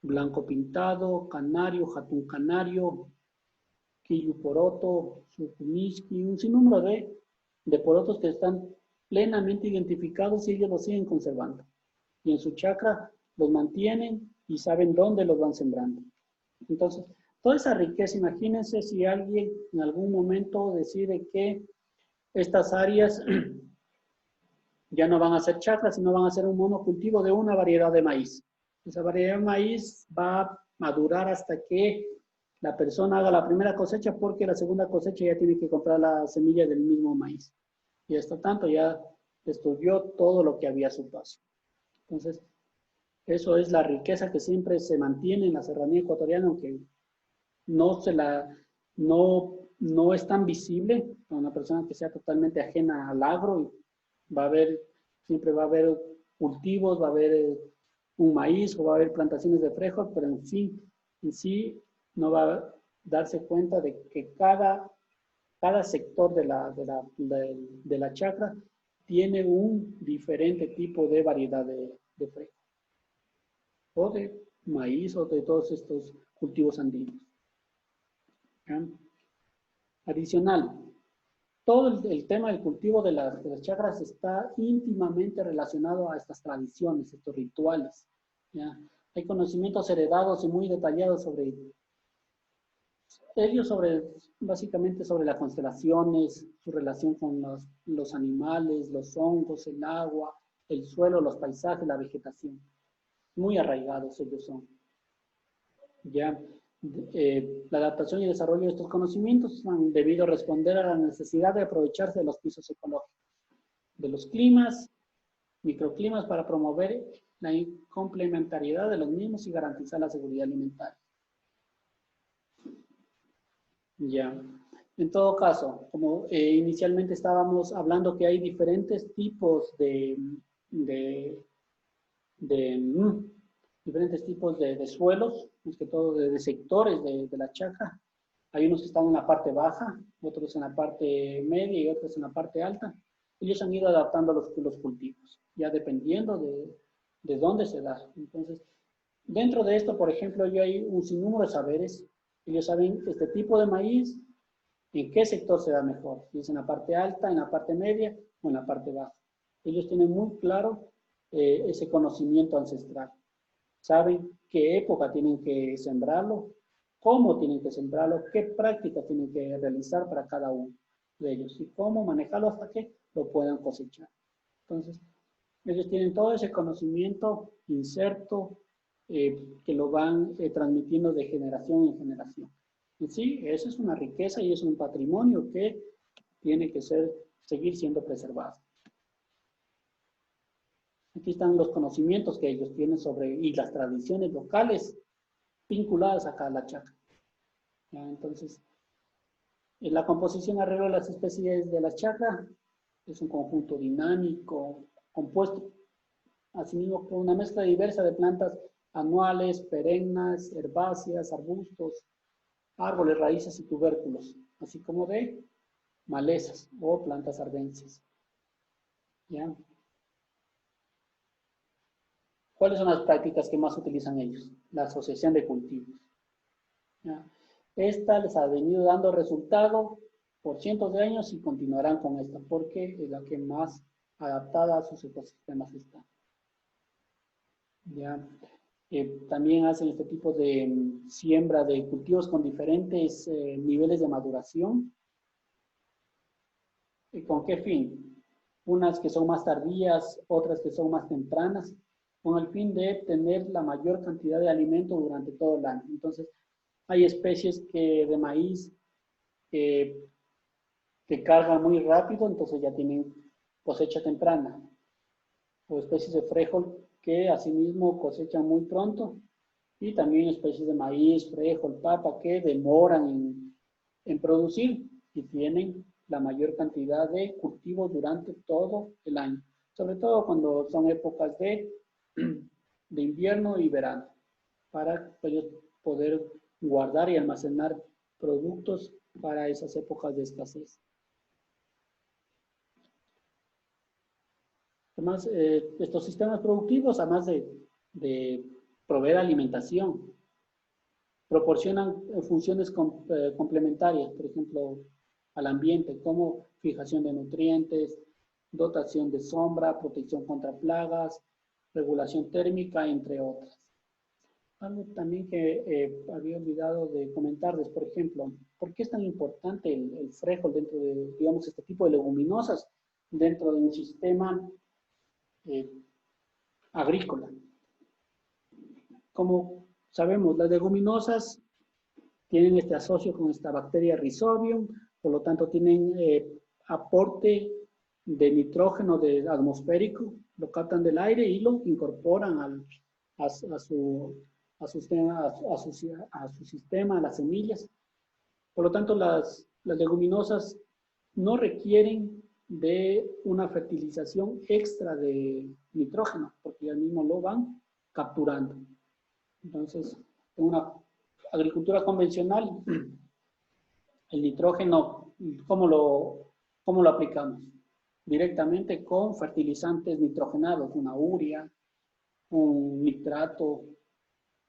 blanco pintado, canario, jatún canario, quillu poroto, sucumisqui, un sinnúmero de porotos que están plenamente identificados y ellos los siguen conservando. Y en su chacra los mantienen y saben dónde los van sembrando. Entonces, toda esa riqueza, imagínense si alguien en algún momento decide que estas áreas ya no van a ser chacras, sino van a ser un monocultivo de una variedad de maíz. Esa variedad de maíz va a madurar hasta que la persona haga la primera cosecha, porque la segunda cosecha ya tiene que comprar la semilla del mismo maíz. Y hasta tanto ya destruyó todo lo que había a su paso. Entonces, eso es la riqueza que siempre se mantiene en la serranía ecuatoriana, aunque no es tan visible para una persona que sea totalmente ajena al agro, y va a ver Siempre va a haber cultivos, va a haber un maíz o va a haber plantaciones de frijol, pero en sí no va a darse cuenta de que cada sector de la chacra tiene un diferente tipo de variedad de frijol, o de maíz, o de todos estos cultivos andinos. ¿Ya? Adicional, todo el tema del cultivo de las chacras está íntimamente relacionado a estas tradiciones, estos rituales. ¿Ya? Hay conocimientos heredados y muy detallados sobre ellos, básicamente sobre las constelaciones, su relación con los animales, los hongos, el agua, el suelo, los paisajes, la vegetación. Muy arraigados ellos son. ¿Ya? La adaptación y desarrollo de estos conocimientos han debido responder a la necesidad de aprovecharse de los pisos ecológicos, de los climas, microclimas, para promover la complementariedad de los mismos y garantizar la seguridad alimentaria. Ya. En todo caso, como inicialmente estábamos hablando que hay diferentes tipos diferentes tipos de suelos, más que todo de sectores de la chacra. Hay unos que están en la parte baja, otros en la parte media y otros en la parte alta. Ellos han ido adaptando los cultivos, ya dependiendo de dónde se da. Entonces, dentro de esto, por ejemplo, ya hay un sinnúmero de saberes. Ellos saben este tipo de maíz, en qué sector se da mejor, si es en la parte alta, en la parte media o en la parte baja. Ellos tienen muy claro ese conocimiento ancestral. Saben qué época tienen que sembrarlo, cómo tienen que sembrarlo, qué prácticas tienen que realizar para cada uno de ellos y cómo manejarlo hasta que lo puedan cosechar. Entonces, ellos tienen todo ese conocimiento inserto que lo van transmitiendo de generación en generación. Y sí, eso es una riqueza y es un patrimonio que tiene que seguir siendo preservado. Aquí están los conocimientos que ellos tienen y las tradiciones locales vinculadas acá a la chacra. Entonces, la composición alrededor de las especies de la chacra es un conjunto dinámico, compuesto, asimismo por una mezcla diversa de plantas anuales, perennes, herbáceas, arbustos, árboles, raíces y tubérculos, así como de malezas o plantas arbences. ¿Ya? ¿Cuáles son las prácticas que más utilizan ellos? La asociación de cultivos. ¿Ya? Esta les ha venido dando resultado por cientos de años y continuarán con esta porque es la que más adaptada a sus ecosistemas está. ¿Ya? También hacen este tipo de siembra de cultivos con diferentes niveles de maduración. ¿Con qué fin? Unas que son más tardías, otras que son más tempranas, con el fin de tener la mayor cantidad de alimento durante todo el año. Entonces, hay especies de maíz que cargan muy rápido, entonces ya tienen cosecha temprana. O especies de frijol que asimismo cosechan muy pronto. Y también especies de maíz, frijol, papa que demoran en producir y tienen la mayor cantidad de cultivos durante todo el año. Sobre todo cuando son épocas de invierno y verano, para ellos poder guardar y almacenar productos para esas épocas de escasez. Además, estos sistemas productivos, además de proveer alimentación, proporcionan funciones complementarias, por ejemplo, al ambiente, como fijación de nutrientes, dotación de sombra, protección contra plagas, regulación térmica, entre otras. Algo también que había olvidado de comentarles, por ejemplo, ¿por qué es tan importante el frijol dentro de, digamos, este tipo de leguminosas dentro de un sistema agrícola? Como sabemos, las leguminosas tienen este asocio con esta bacteria Rhizobium, por lo tanto tienen aporte de nitrógeno atmosférico, lo captan del aire y lo incorporan a su sistema, a las semillas. Por lo tanto, las leguminosas no requieren de una fertilización extra de nitrógeno, porque ya mismo lo van capturando. Entonces, en una agricultura convencional, el nitrógeno, ¿cómo lo aplicamos? Directamente con fertilizantes nitrogenados, una urea, un nitrato,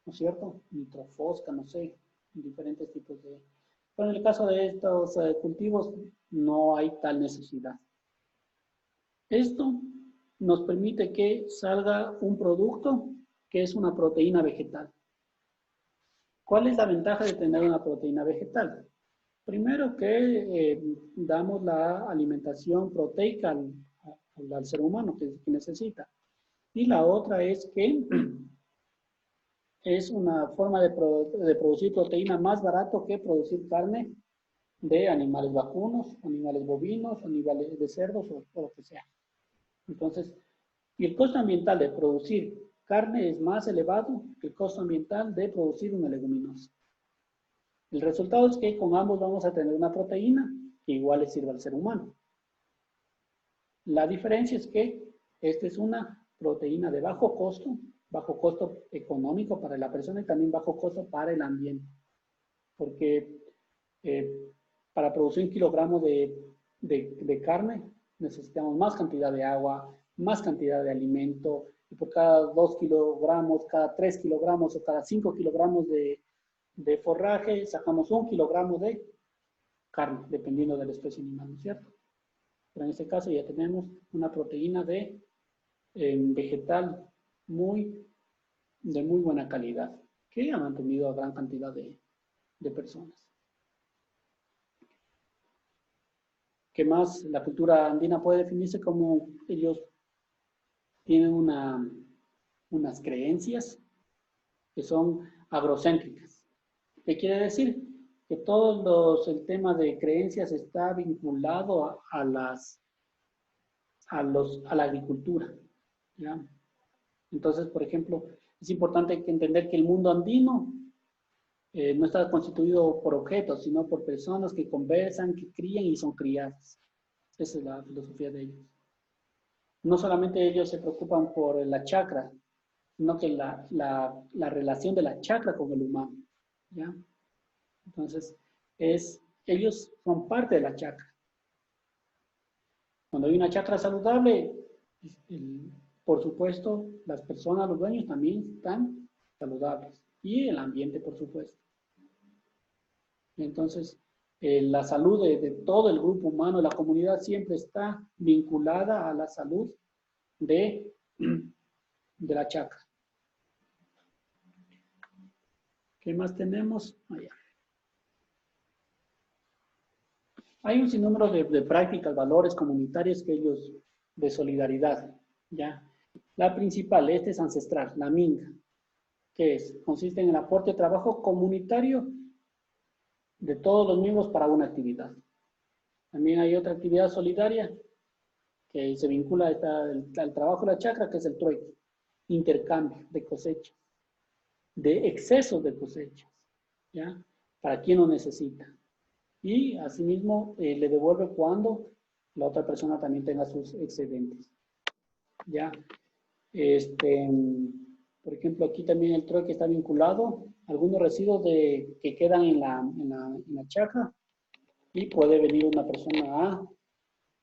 ¿no es cierto? Nitrofosca, no sé, diferentes tipos de... Pero en el caso de estos cultivos no hay tal necesidad. Esto nos permite que salga un producto que es una proteína vegetal. ¿Cuál es la ventaja de tener una proteína vegetal? Primero que damos la alimentación proteica al ser humano que necesita. Y la otra es que es una forma de producir proteína más barato que producir carne de animales vacunos, animales bovinos, animales de cerdos o lo que sea. Entonces, y el costo ambiental de producir carne es más elevado que el costo ambiental de producir una leguminosa. El resultado es que con ambos vamos a tener una proteína que igual le sirva al ser humano. La diferencia es que esta es una proteína de bajo costo económico para la persona y también bajo costo para el ambiente. Porque para producir 1 kilogramo de carne necesitamos más cantidad de agua, más cantidad de alimento, y por cada 2 kilogramos, cada 3 kilogramos o cada 5 kilogramos de forraje, sacamos 1 kilogramo de carne, dependiendo de la especie animal, ¿no es cierto? Pero en este caso ya tenemos una proteína de vegetal de muy buena calidad, que ha mantenido a gran cantidad de personas. ¿Qué más? La cultura andina puede definirse como ellos tienen unas creencias que son agrocéntricas. ¿Qué quiere decir? Que el tema de creencias está vinculado a la agricultura, ¿ya? Entonces, por ejemplo, es importante entender que el mundo andino no está constituido por objetos, sino por personas que conversan, que crían y son criadas. Esa es la filosofía de ellos. No solamente ellos se preocupan por la chakra, sino que la relación de la chakra con el humano, ¿ya? Entonces, ellos son parte de la chakra. Cuando hay una chakra saludable, por supuesto, las personas, los dueños también están saludables. Y el ambiente, por supuesto. Entonces, la salud de todo el grupo humano, la comunidad, siempre está vinculada a la salud de la chakra. ¿Qué más tenemos? Allá. Hay un sinnúmero de prácticas, valores comunitarios de solidaridad, ¿ya? La principal, esta es ancestral, la minga, que consiste en el aporte de trabajo comunitario de todos los miembros para una actividad. También hay otra actividad solidaria que se vincula al trabajo de la chacra, que es el trueque, intercambio de cosechas, de excesos de cosechas, ¿ya? Para quien lo necesita. Y asimismo le devuelve cuando la otra persona también tenga sus excedentes, ¿ya? Por ejemplo, aquí también el trueque está vinculado a algunos residuos que quedan en la chacra y puede venir una persona a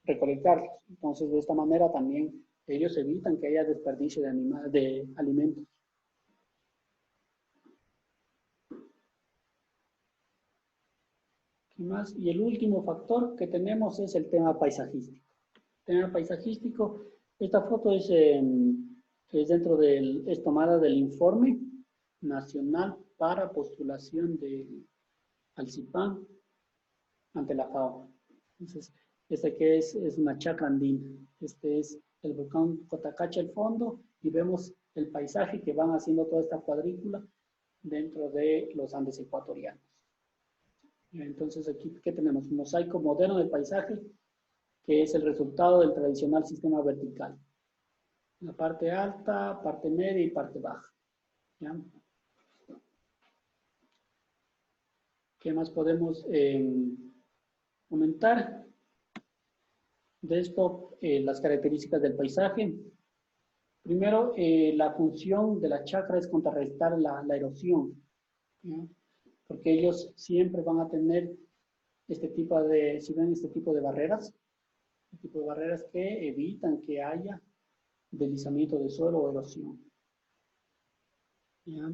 recolectarlos. Entonces, de esta manera también ellos evitan que haya desperdicio de alimentos. ¿Qué más? Y el último factor que tenemos es el tema paisajístico. El tema paisajístico, esta foto es tomada del Informe Nacional para Postulación al CIPAN ante la FAO. Entonces, que es una chacra andina. Este es el volcán Cotacacha al fondo y vemos el paisaje que van haciendo toda esta cuadrícula dentro de los Andes ecuatorianos. Entonces aquí, ¿qué tenemos? Un mosaico moderno del paisaje que es el resultado del tradicional sistema vertical. La parte alta, parte media y parte baja. ¿Ya? ¿Qué más podemos comentar? de esto, las características del paisaje. Primero, la función de la chacra es contrarrestar la erosión, ¿ya? Porque ellos siempre van a tener este tipo de, si ven este tipo de barreras que evitan que haya deslizamiento de suelo o erosión. ¿Ya?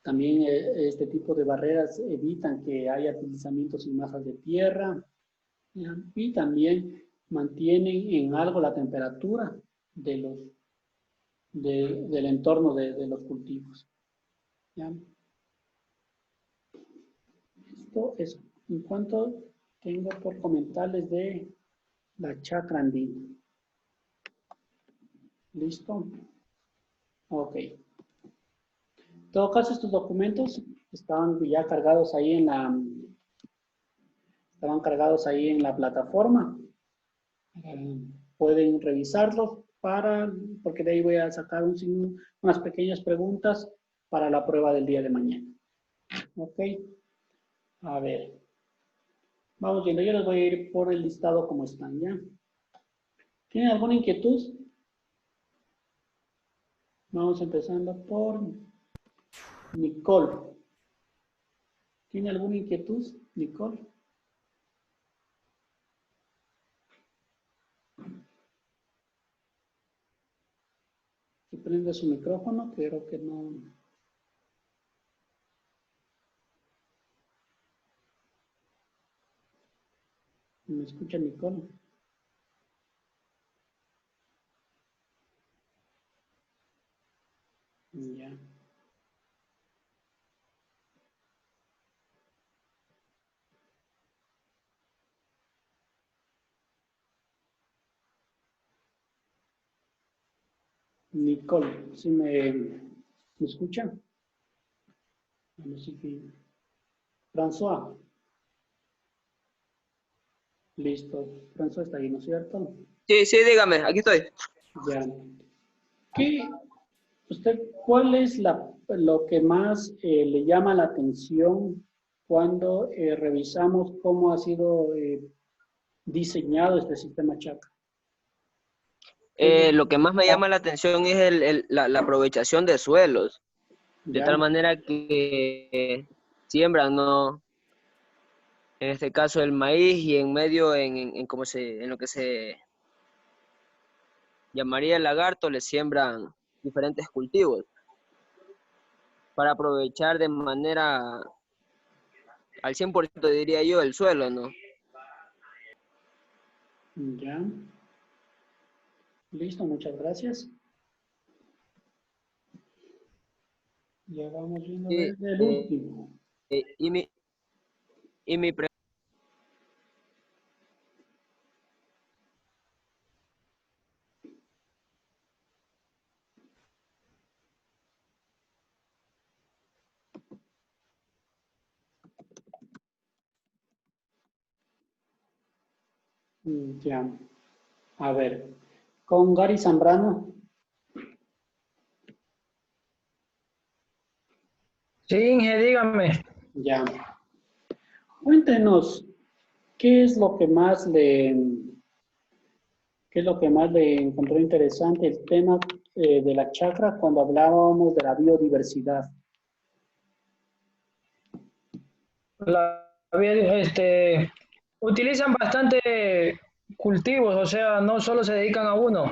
También este tipo de barreras evitan que haya deslizamientos en masas de tierra, ¿ya? Y también mantienen en algo la temperatura del entorno de los cultivos. ¿Ya? Esto es en cuanto tengo por comentarles de la chacra andina. ¿Listo? Ok. En todo caso, estos documentos estaban ya cargados ahí en la plataforma. Pueden revisarlos porque de ahí voy a sacar unas pequeñas preguntas para la prueba del día de mañana. Ok. A ver. Vamos viendo, yo les voy a ir por el listado como están, ¿ya? ¿Tienen alguna inquietud? Vamos empezando por Nicole. ¿Tiene alguna inquietud, Nicole? Si prende su micrófono, creo que no. ¿Me escucha Nicole? Ya. Nicole, ¿sí me escucha? Vamos a ver. François. Listo. François está ahí, ¿no es cierto? Sí, sí, dígame, aquí estoy. Ya. ¿Cuál es lo que más le llama la atención cuando revisamos cómo ha sido diseñado este sistema chakra? Lo que más me llama la atención es la aprovechación de suelos, de ¿Ya? tal manera que siembran, ¿no? En este caso el maíz y en medio, en lo que se llamaría el lagarto, le siembran diferentes cultivos para aprovechar de manera al 100% diría yo el suelo, ¿no? Ya. Listo, muchas gracias. Ya vamos viendo Sí, desde el último. y mi pregunta. Ya. A ver, con Gary Zambrano. Sí, Inge, dígame. Ya. Cuéntenos, ¿qué es lo que más le encontró interesante el tema de la chacra cuando hablábamos de la biodiversidad? Utilizan bastante cultivos, o sea, no solo se dedican a uno.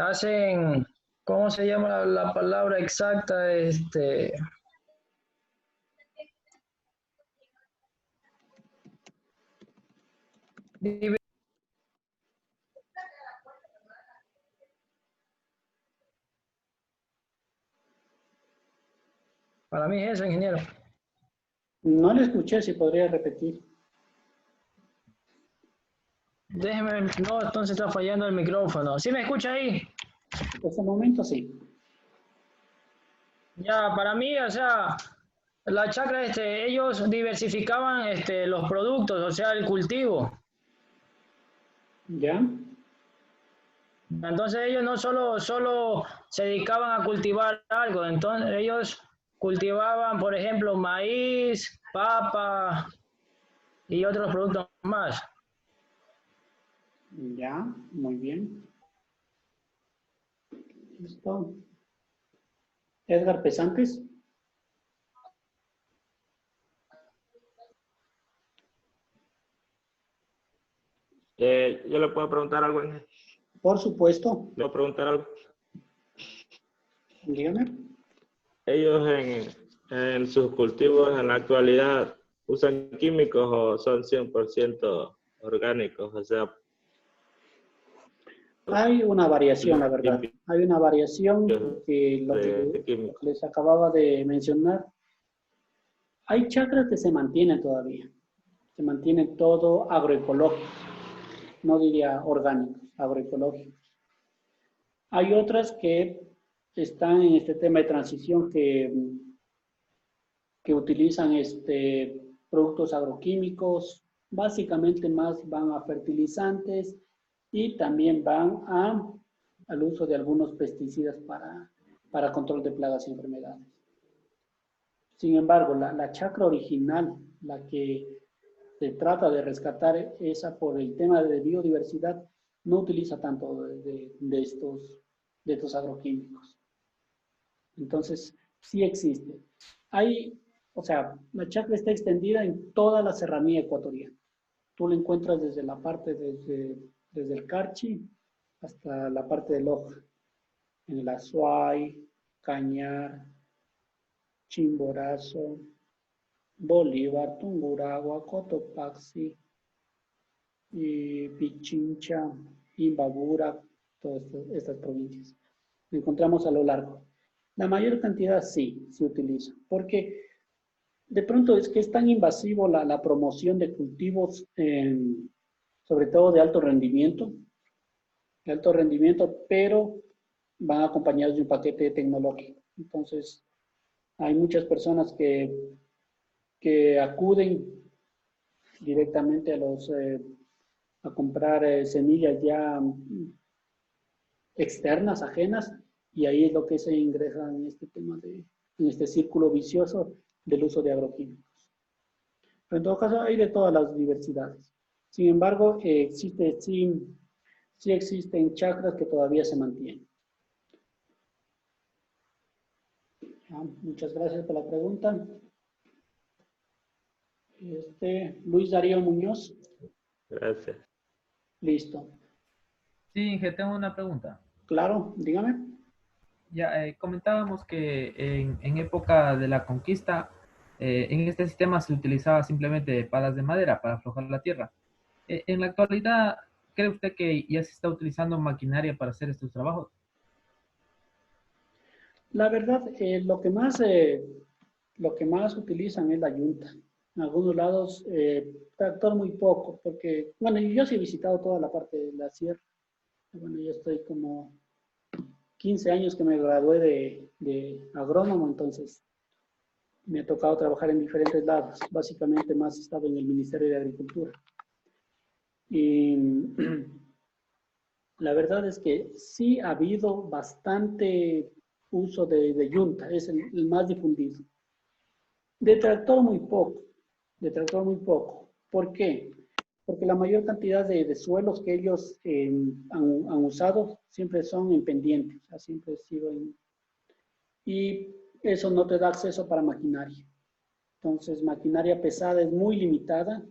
Hacen, ¿cómo se llama la palabra exacta? Divi- Para mí es eso, ingeniero. No le escuché, si podría repetir. Déjeme, no, entonces está fallando el micrófono. ¿Sí me escucha ahí? En este momento sí. Ya, para mí, o sea, la chacra, ellos diversificaban los productos, o sea, el cultivo. ¿Ya? Entonces ellos no solo se dedicaban a cultivar algo, entonces ellos cultivaban, por ejemplo, maíz, papa y otros productos más. Ya, muy bien. Listo. Edgar Pesantes. Yo le puedo preguntar algo. Por supuesto. ¿Le puedo preguntar algo? Dígame. ¿Ellos en sus cultivos en la actualidad usan químicos o son 100% orgánicos? O sea, Hay una variación, la verdad. Hay una variación que lo de que químicos. les acababa de mencionar. Hay chacras que se mantienen todavía. Se mantienen todo agroecológicos. No diría orgánicos, agroecológicos. Hay otras que están en este tema de transición que utilizan productos agroquímicos, básicamente más van a fertilizantes y también van al uso de algunos pesticidas para control de plagas y enfermedades. Sin embargo, la chacra original, la que se trata de rescatar, esa por el tema de biodiversidad, no utiliza tanto de estos agroquímicos. Entonces, sí existe. O sea, la chacra está extendida en toda la serranía ecuatoriana. Tú la encuentras desde la parte, desde el Carchi hasta la parte de Loja, en el Azuay, Cañar, Chimborazo, Bolívar, Tungurahua, Cotopaxi, y Pichincha, Imbabura, todas estas provincias. Lo encontramos a lo largo. La mayor cantidad sí se utiliza, porque de pronto es que es tan invasivo la promoción de cultivos, sobre todo de alto rendimiento, pero van acompañados de un paquete tecnológico. Entonces, hay muchas personas que acuden directamente a comprar semillas ya externas, ajenas, y ahí es lo que se ingresa en este tema en este círculo vicioso del uso de agroquímicos. Pero en todo caso hay de todas las diversidades. Sin embargo, sí existen chacras que todavía se mantienen. Muchas gracias por la pregunta. Luis Darío Muñoz. Gracias. Listo. Sí, Inge, tengo una pregunta. Claro, dígame. Ya comentábamos que en época de la conquista, en este sistema se utilizaba simplemente palas de madera para aflojar la tierra. En la actualidad, ¿cree usted que ya se está utilizando maquinaria para hacer estos trabajos? La verdad, lo que más utilizan es la yunta. En algunos lados, tractor muy poco, porque, bueno, yo sí he visitado toda la parte de la sierra. Bueno, yo estoy como 15 años que me gradué de agrónomo, entonces me ha tocado trabajar en diferentes lados. Básicamente más he estado en el Ministerio de Agricultura. Y la verdad es que sí ha habido bastante uso de yunta, es el más difundido. De tractor muy poco, de tractor muy poco. ¿Por qué? Porque la mayor cantidad de suelos que ellos han usado siempre son en pendiente, o sea, siempre ha sido y eso no te da acceso para maquinaria. Entonces, maquinaria pesada es muy limitada.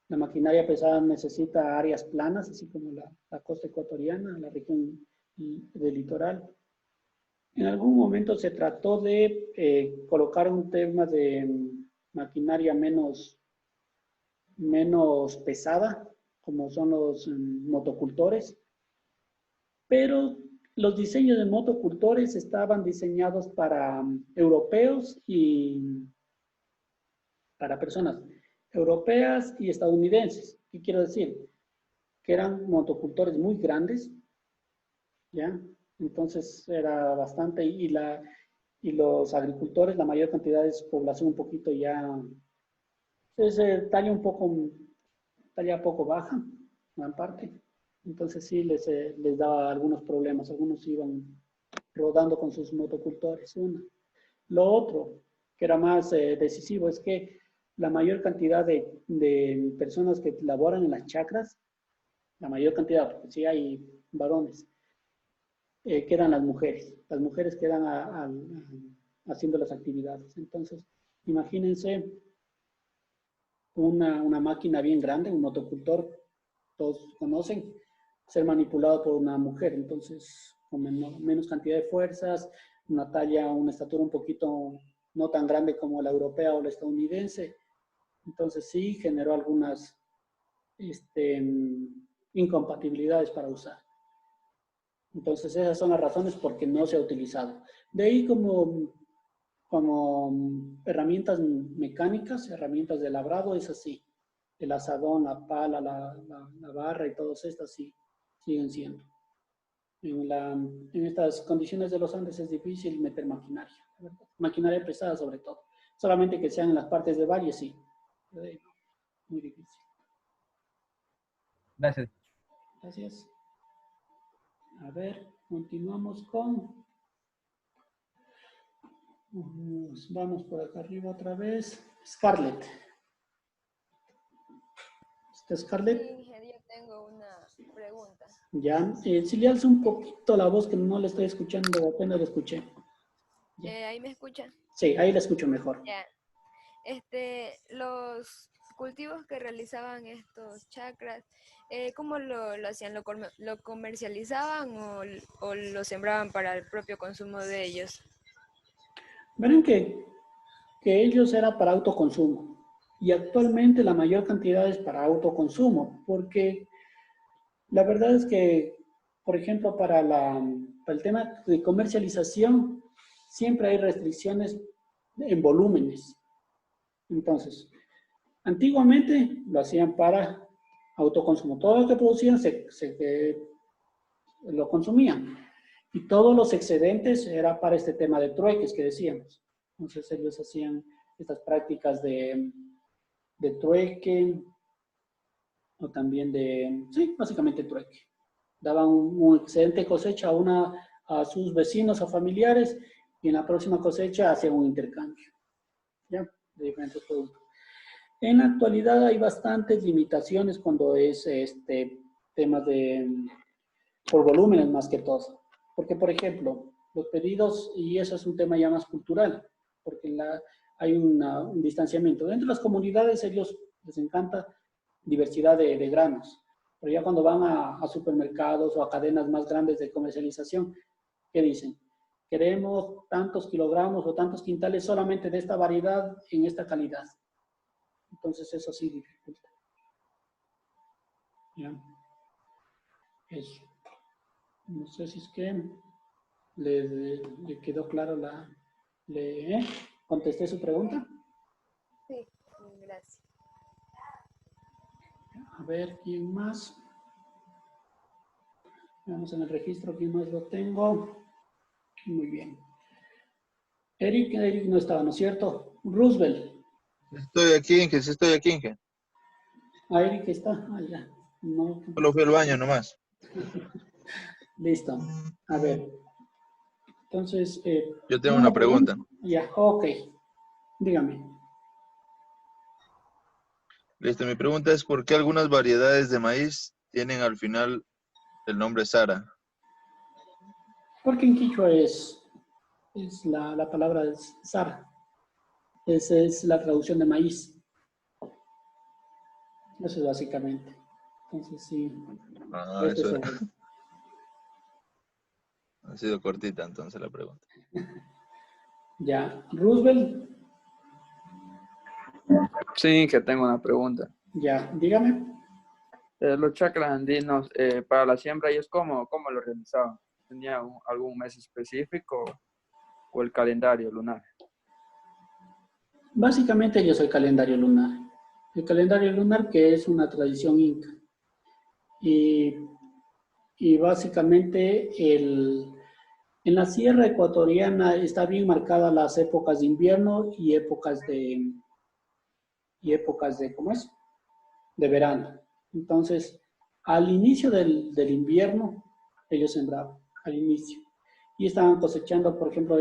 La maquinaria pesada necesita áreas planas, así como la costa ecuatoriana, la región del litoral. En algún momento se trató de colocar un tema de maquinaria menos pesada, como son los motocultores, pero los diseños de motocultores estaban diseñados para europeos y para personas europeas y estadounidenses. ¿Qué quiero decir? Que eran motocultores muy grandes, ¿ya? Entonces era bastante, y los agricultores, la mayor cantidad es población un poquito ya, es talla poco baja, gran parte. Entonces sí les daba algunos problemas, algunos iban rodando con sus motocultores, una. Lo otro, que era más decisivo, es que la mayor cantidad de personas que laboran en las chacras, la mayor cantidad, porque sí hay varones, quedan las mujeres. Las mujeres quedan haciendo las actividades. Entonces, imagínense una máquina bien grande, un motocultor, todos conocen, ser manipulado por una mujer. Entonces, con menos cantidad de fuerzas, una talla, una estatura un poquito no tan grande como la europea o la estadounidense. Entonces, sí generó algunas incompatibilidades para usar. Entonces, esas son las razones por qué no se ha utilizado. De ahí como herramientas mecánicas, herramientas de labrado, es así. El asadón, la pala, la barra y todas estas sí siguen siendo. En estas condiciones de los Andes es difícil meter maquinaria, ¿verdad? Maquinaria pesada sobre todo. Solamente que sean en las partes de valle, sí. Muy difícil. Gracias. Gracias. A ver, continuamos con... Vamos por acá arriba otra vez. Scarlett. ¿Está Scarlett? Sí, yo tengo una pregunta. Ya. Si le alzo un poquito la voz que no le estoy escuchando, apenas la escuché. ¿Ahí me escuchan? Sí, ahí la escucho mejor. Ya. Los cultivos que realizaban estos chakras, ¿cómo lo hacían? ¿Lo comercializaban o lo sembraban para el propio consumo de ellos? Verán que ellos era para autoconsumo y actualmente la mayor cantidad es para autoconsumo, porque la verdad es que, por ejemplo, para el tema de comercialización, siempre hay restricciones en volúmenes. Entonces, antiguamente lo hacían para autoconsumo. Todo lo que producían lo consumían. Y todos los excedentes era para este tema de trueques que decíamos. Entonces ellos hacían estas prácticas de trueque o también sí, básicamente trueque. Daban un excedente cosecha a sus vecinos o familiares y en la próxima cosecha hacían un intercambio, ¿ya? De diferentes productos. En la actualidad hay bastantes limitaciones cuando es temas por volúmenes más que todo. Porque, por ejemplo, los pedidos, y eso es un tema ya más cultural, porque hay un distanciamiento. Dentro de las comunidades ellos les encanta diversidad de granos, pero ya cuando van a supermercados o a cadenas más grandes de comercialización, ¿qué dicen? Queremos tantos kilogramos o tantos quintales solamente de esta variedad en esta calidad. Entonces eso sí dificulta. ¿Ya? Eso. No sé si es que le quedó claro ¿contesté su pregunta? Sí, gracias. A ver, ¿quién más? Vamos en el registro, ¿quién más lo tengo? Muy bien. Eric no estaba, ¿no es cierto? Roosevelt. Estoy aquí, Inge, sí estoy aquí, Inge. Ah, Eric está. Ah, ya. No. Solo fui al baño nomás. Listo. A ver. Entonces. Yo tengo una pregunta. Ya, ok. Dígame. Listo, mi pregunta es ¿por qué algunas variedades de maíz tienen al final el nombre Sara? Porque en quichua es la palabra es Sara. Esa es la traducción de maíz. Eso es básicamente. Entonces, sí. Eso ha sido cortita entonces la pregunta. Ya. Roosevelt. Sí, que tengo una pregunta. Ya, dígame. Los chakras andinos, para la siembra, ¿ellos cómo lo realizaban? ¿Tenía algún mes específico o el calendario lunar? Básicamente yo soy calendario lunar. El calendario lunar que es una tradición inca. Y básicamente en la sierra ecuatoriana está bien marcadas las épocas de invierno y épocas de ¿cómo es? De verano. Entonces, al inicio del invierno, ellos sembraban, al inicio. Y estaban cosechando, por ejemplo,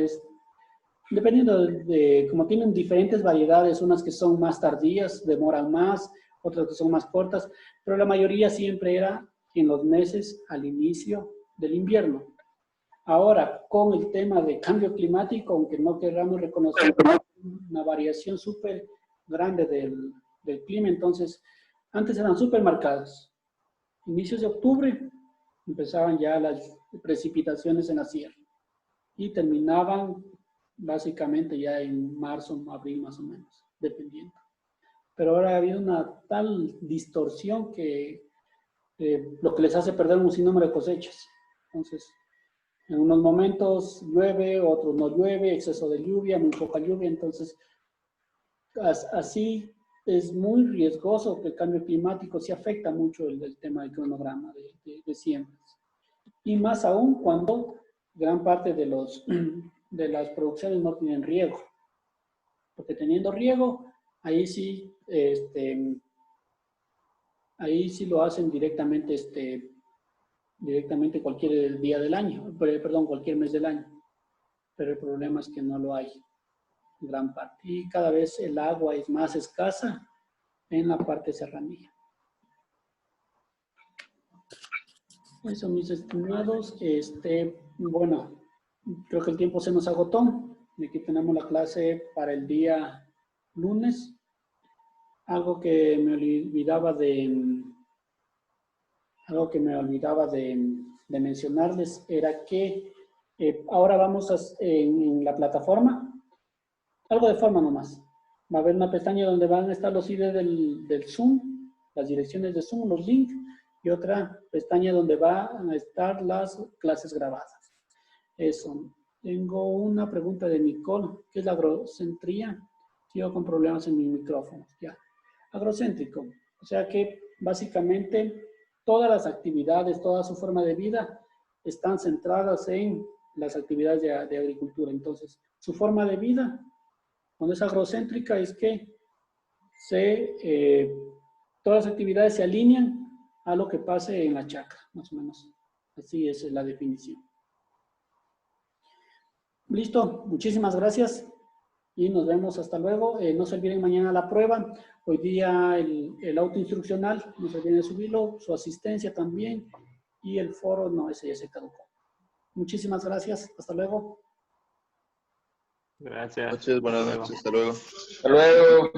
dependiendo de, como tienen diferentes variedades, unas que son más tardías, demoran más, otras que son más cortas, pero la mayoría siempre era en los meses al inicio del invierno. Ahora, con el tema de cambio climático, aunque no queramos reconocer una variación súper grande del clima, entonces, antes eran súper marcadas. Inicios de octubre empezaban ya las precipitaciones en la sierra y terminaban básicamente ya en marzo, abril más o menos, dependiendo. Pero ahora ha habido una tal distorsión que lo que les hace perder un sinnúmero de cosechas. Entonces, en unos momentos llueve, otros no llueve, exceso de lluvia, muy poca lluvia, entonces así es muy riesgoso que el cambio climático sí afecta mucho el tema del cronograma de siembras. Y más aún cuando gran parte de las producciones no tienen riego. Porque teniendo riego, ahí sí lo hacen directamente, directamente cualquier día del año, perdón, cualquier mes del año. Pero el problema es que no lo hay en gran parte. Y cada vez el agua es más escasa en la parte serranía. Eso, mis estimados. Bueno, creo que el tiempo se nos agotó. Y aquí tenemos la clase para el día lunes. Algo que me olvidaba de mencionarles era que ahora vamos en la plataforma, algo de forma nomás. Va a haber una pestaña donde van a estar los IDs del Zoom, las direcciones de Zoom, los links, y otra pestaña donde van a estar las clases grabadas. Eso. Tengo una pregunta de Nicole. ¿Qué es la agrocentría? Sigo con problemas en mi micrófono. Ya. Agrocéntrico. O sea que básicamente todas las actividades, toda su forma de vida están centradas en las actividades de agricultura. Entonces, su forma de vida, cuando es agrocéntrica, es que todas las actividades se alinean a lo que pase en la chacra, más o menos. Así es la definición. Listo, muchísimas gracias y nos vemos hasta luego. No se olviden mañana la prueba. Hoy día el auto instruccional, no se olviden de subirlo, su asistencia también y el foro, no, ese ya se caducó. Muchísimas gracias, hasta luego. Gracias. Buenas noches, hasta luego. Hasta luego.